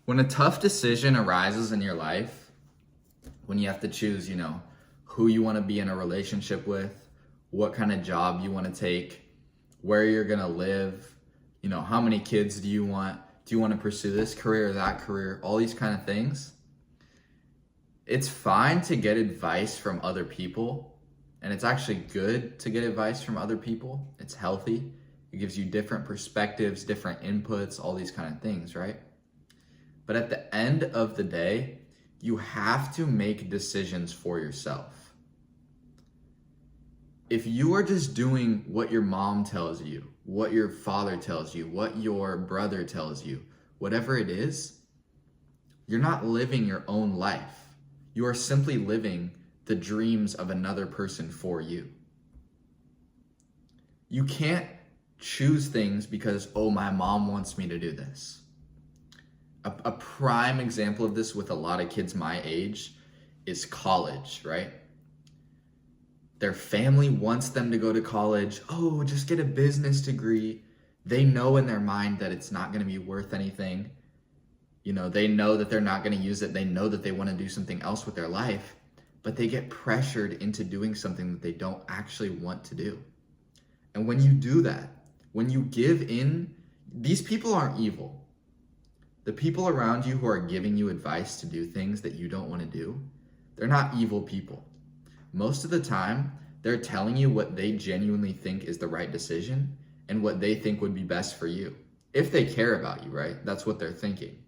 When a tough decision arises in your life, when you have to choose, who you want to be in a relationship with, what kind of job you want to take, where you're going to live, how many kids do you want? Do you want to pursue this career or that career? All these kind of things. It's fine to get advice from other people, and it's actually good to get advice from other people. It's healthy. It gives you different perspectives, different inputs, all these kind of things, right? But at the end of the day, you have to make decisions for yourself. If you are just doing what your mom tells you, what your father tells you, what your brother tells you, whatever it is, you're not living your own life. You are simply living the dreams of another person for you. You can't choose things because, oh, my mom wants me to do this. A prime example of this with a lot of kids my age is college, right? Their family wants them to go to college. Oh, just get a business degree. They know in their mind that it's not going to be worth anything. They know that they're not going to use it. They know that they want to do something else with their life, but they get pressured into doing something that they don't actually want to do. And when you do that, when you give in, these people aren't evil. The people around you who are giving you advice to do things that you don't want to do, they're not evil people. Most of the time, they're telling you what they genuinely think is the right decision and what they think would be best for you. If they care about you, right? That's what they're thinking.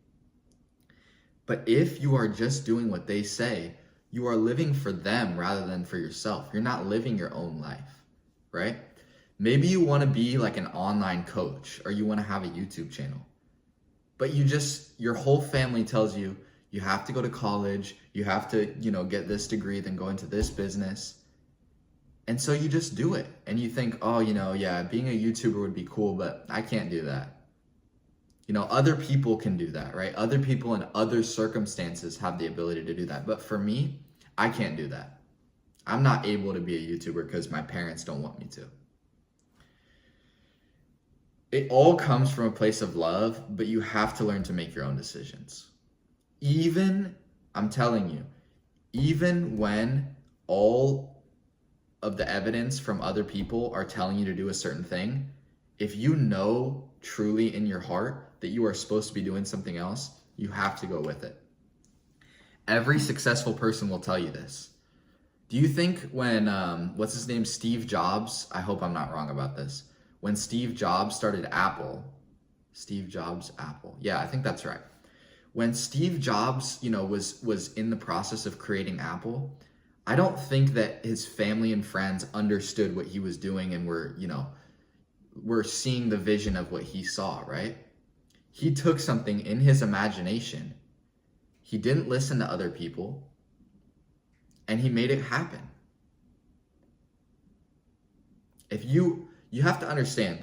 But if you are just doing what they say, you are living for them rather than for yourself. You're not living your own life, right? Maybe you want to be like an online coach, or you want to have a YouTube channel. But your whole family tells you, you have to go to college, you have to, get this degree, then go into this business. And so you just do it. And you think, oh, yeah, being a YouTuber would be cool, but I can't do that. Other people can do that, right? Other people in other circumstances have the ability to do that. But for me, I can't do that. I'm not able to be a YouTuber because my parents don't want me to. It all comes from a place of love, but you have to learn to make your own decisions. I'm telling you, even when all of the evidence from other people are telling you to do a certain thing, if you know truly in your heart that you are supposed to be doing something else, you have to go with it. Every successful person will tell you this. Do you think when, what's his name, Steve Jobs, I hope I'm not wrong about this, when Steve Jobs started Apple, yeah, I think that's right. When Steve Jobs, was in the process of creating Apple, I don't think that his family and friends understood what he was doing and were seeing the vision of what he saw, right? He took something in his imagination. He didn't listen to other people, and he made it happen. You have to understand,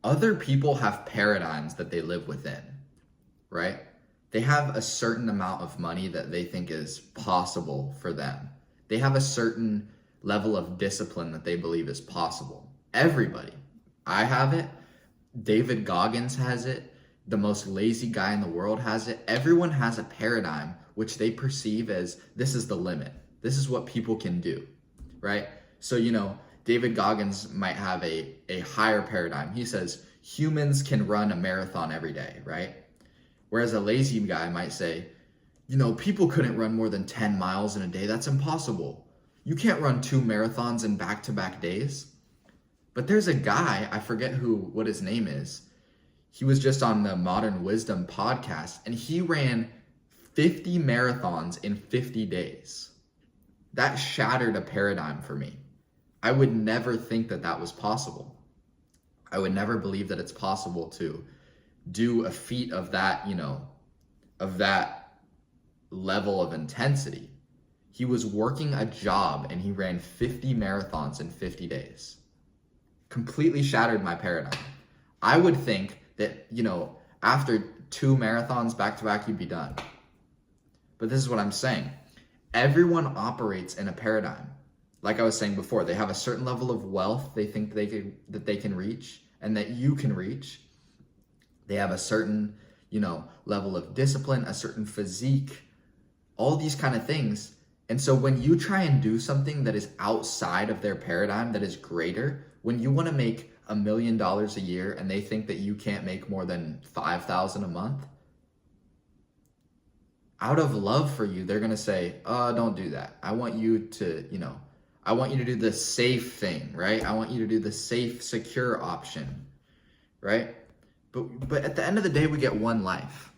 other people have paradigms that they live within, right? They have a certain amount of money that they think is possible for them. They have a certain level of discipline that they believe is possible. Everybody. I have it. David Goggins has it. The most lazy guy in the world has it. Everyone has a paradigm which they perceive as, this is the limit. This is what people can do, right? So, David Goggins might have a higher paradigm. He says humans can run a marathon every day, right? Whereas a lazy guy might say, people couldn't run more than 10 miles in a day. That's impossible. You can't run 2 marathons in back-to-back days. But there's a guy, I forget what his name is. He was just on the Modern Wisdom podcast, and he ran 50 marathons in 50 days. That shattered a paradigm for me. I would never think that that was possible. I would never believe that it's possible to do a feat of that, of that level of intensity. He was working a job and he ran 50 marathons in 50 days. Completely shattered my paradigm. I would think that, after 2 marathons back to back, you'd be done. But this is what I'm saying. Everyone operates in a paradigm. Like I was saying before, they have a certain level of wealth they think that they can reach and that you can reach. They have a certain, level of discipline, a certain physique, all these kind of things. And so when you try and do something that is outside of their paradigm, that is greater, when you want to make $1 million a year and they think that you can't make more than 5,000 a month, out of love for you, they're going to say, don't do that. I want you to do the safe thing, right? I want you to do the safe, secure option, right? But at the end of the day, we get one life.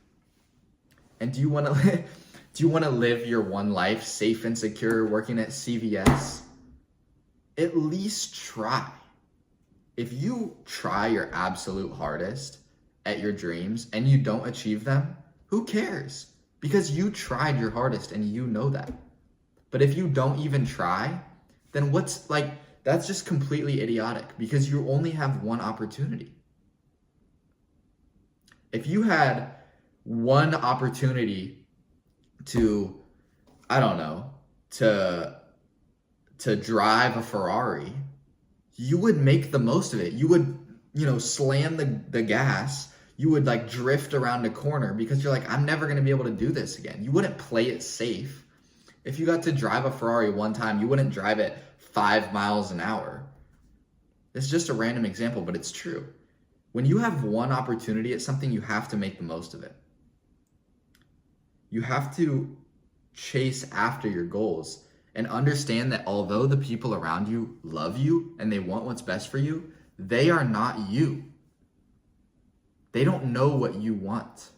And do you want to live your one life safe and secure working at CVS? At least try. If you try your absolute hardest at your dreams and you don't achieve them, who cares? Because you tried your hardest and you know that. But if you don't even try, then that's just completely idiotic because you only have one opportunity. If you had one opportunity to drive a Ferrari, you would make the most of it. You would, slam the gas. You would drift around a corner because you're like, I'm never going to be able to do this again. You wouldn't play it safe. If you got to drive a Ferrari one time, you wouldn't drive it 5 miles an hour. It's just a random example, but it's true. When you have one opportunity at something, you have to make the most of it. You have to chase after your goals and understand that although the people around you love you and they want what's best for you, they are not you. They don't know what you want.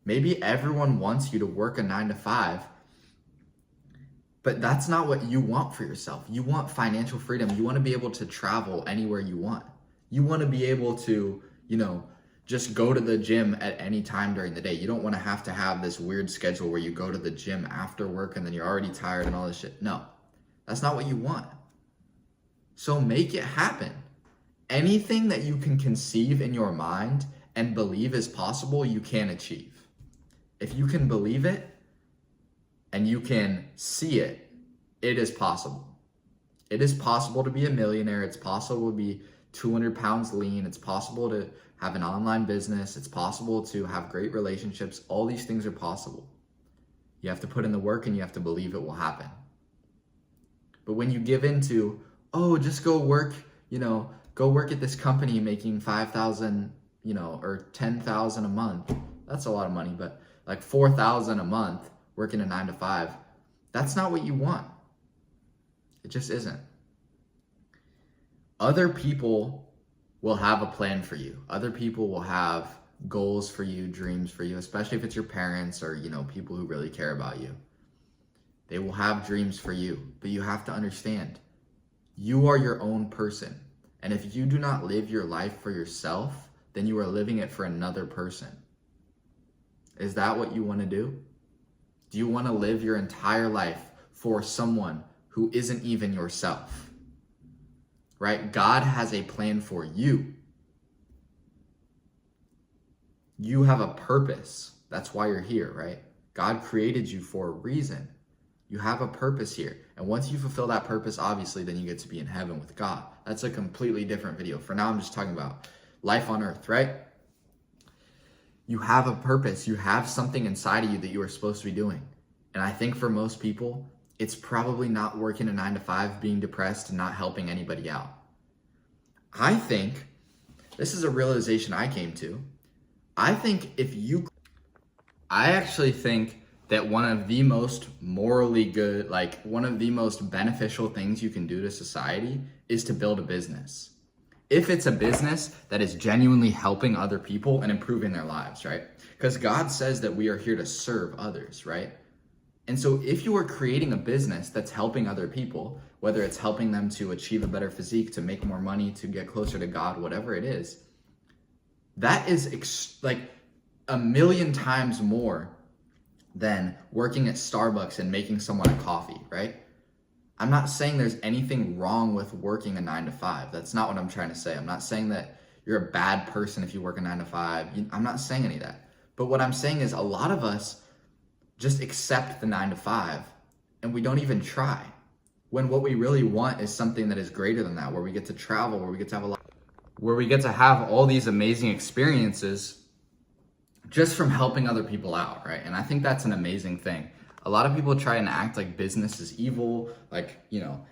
Maybe everyone wants you to work a 9-to-5, but that's not what you want for yourself. You want financial freedom. You want to be able to travel anywhere you want. You want to be able to, just go to the gym at any time during the day. You don't want to have this weird schedule where you go to the gym after work and then you're already tired and all this shit. No, that's not what you want. So make it happen. Anything that you can conceive in your mind and believe is possible, you can achieve. If you can believe it and you can see it, it is possible. It is possible to be a millionaire. It's possible to be 200 pounds lean. It's possible to have an online business. It's possible to have great relationships. All these things are possible. You have to put in the work and you have to believe it will happen. But when you give into, just go work at this company making 5,000, or 10,000 a month. That's a lot of money, but 4,000 a month working a 9-to-5. That's not what you want. It just isn't. Other people will have a plan for you. Other people will have goals for you, dreams for you, especially if it's your parents or, people who really care about you. They will have dreams for you, but you have to understand, you are your own person. And if you do not live your life for yourself, then you are living it for another person. Is that what you want to do? Do you want to live your entire life for someone who isn't even yourself? Right? God has a plan for you. You have a purpose. That's why you're here, right? God created you for a reason. You have a purpose here. And once you fulfill that purpose, obviously, then you get to be in heaven with God. That's a completely different video. For now, I'm just talking about life on earth, right? You have a purpose. You have something inside of you that you are supposed to be doing. And I think for most people, it's probably not working a 9-to-5, being depressed, and not helping anybody out. I think, this is a realization I came to. I actually think that one of the most morally good, one of the most beneficial things you can do to society is to build a business. If it's a business that is genuinely helping other people and improving their lives, right? Because God says that we are here to serve others, right? And so if you are creating a business that's helping other people, whether it's helping them to achieve a better physique, to make more money, to get closer to God, whatever it is, that is a million times more than working at Starbucks and making someone a coffee, right? I'm not saying there's anything wrong with working a 9-to-5. That's not what I'm trying to say. I'm not saying that you're a bad person if you work a 9-to-5. I'm not saying any of that. But what I'm saying is a lot of us just accept the 9-to-5 and we don't even try. When what we really want is something that is greater than that, where we get to travel, where we get to have all these amazing experiences, just from helping other people out, right? And I think that's an amazing thing. A lot of people try and act like business is evil, like,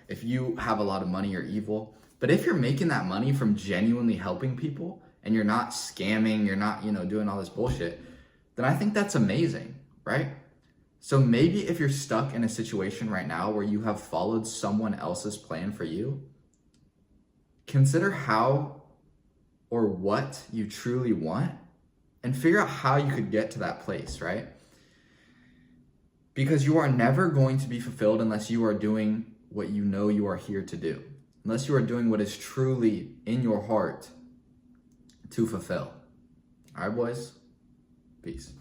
if you have a lot of money, you're evil. But if you're making that money from genuinely helping people and you're not scamming, you're not, doing all this bullshit, then I think that's amazing, right? So maybe if you're stuck in a situation right now where you have followed someone else's plan for you, consider how or what you truly want and figure out how you could get to that place, right? Because you are never going to be fulfilled unless you are doing what you know you are here to do, unless you are doing what is truly in your heart to fulfill. All right, boys? Peace.